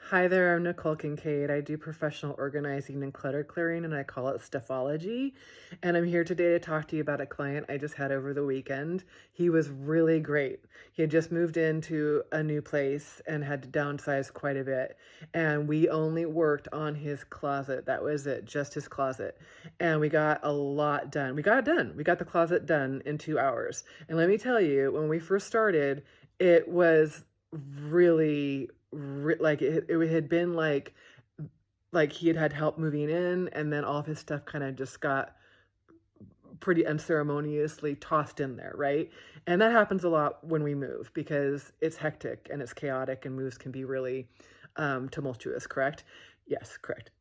Hi there, I'm Nicole Kincaid. I do professional organizing and clutter clearing, and I call it stuffology. And I'm here today to talk to you about a client I just had over the weekend. He was really great. He had just moved into a new place and had to downsize quite a bit. And we only worked on his closet. That was it, just his closet. And we got a lot done. We got it done. We got the closet done in 2 hours. And let me tell you, when we first started, it was really like it had been like he had help moving in, and then all of his stuff kind of just got pretty unceremoniously tossed in there, right? And that happens a lot when we move because it's hectic and it's chaotic, and moves can be really tumultuous, correct? Yes, correct.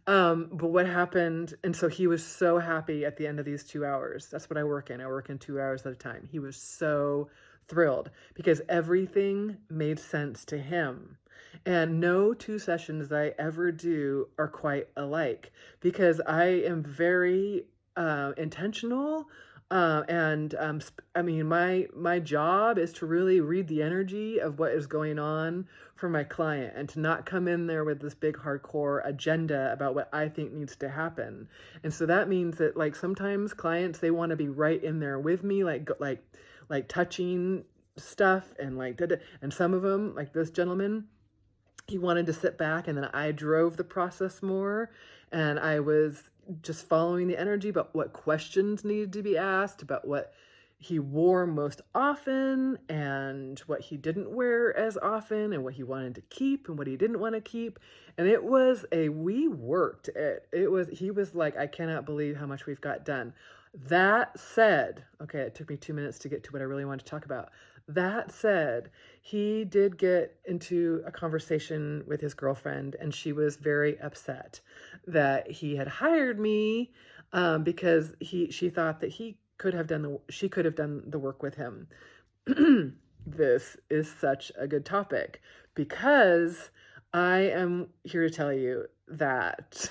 But what happened, and so he was so happy at the end of these 2 hours. That's what I work in. I work in 2 hours at a time. He was so thrilled because everything made sense to him. And no two sessions that I ever do are quite alike because I am very intentional. I mean, my job is to really read the energy of what is going on for my client and to not come in there with this big hardcore agenda about what I think needs to happen. And so that means that like sometimes clients, they want to be right in there with me, like touching stuff and like and some of them, like this gentleman, he wanted to sit back, and then I drove the process more, and I was just following the energy about what questions needed to be asked, about what he wore most often and what he didn't wear as often, and what he wanted to keep and what he didn't want to keep. And we worked it was he was like, I cannot believe how much we've got done. That said, okay, it took me 2 minutes to get to what I really wanted to talk about. That said, he did get into a conversation with his girlfriend, and she was very upset that he had hired me, because she thought that she could have done the work with him. This is such a good topic because I am here to tell you that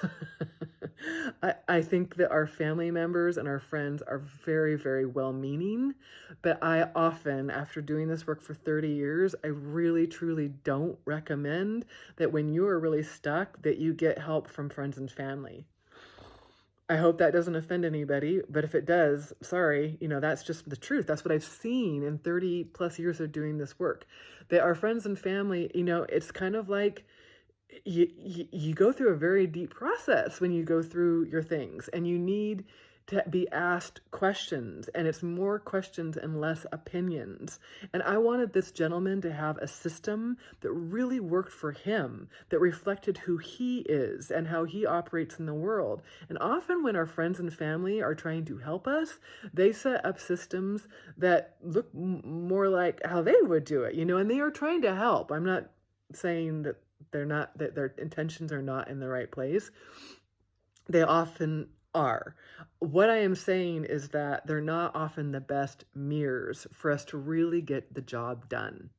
I think that our family members and our friends are very, very well meaning. But I often, after doing this work for 30 years, I really, truly don't recommend that when you are really stuck, that you get help from friends and family. I hope that doesn't offend anybody, but if it does, sorry, that's just the truth. That's what I've seen in 30 plus years of doing this work. That our friends and family, it's kind of like you go through a very deep process when you go through your things, and you need to be asked questions, and it's more questions and less opinions. And I wanted this gentleman to have a system that really worked for him, that reflected who he is and how he operates in the world. And often when our friends and family are trying to help us, they set up systems that look more like how they would do it, and they are trying to help. I'm not saying that that their intentions are not in the right place. They often are. What I am saying is that they're not often the best mirrors for us to really get the job done.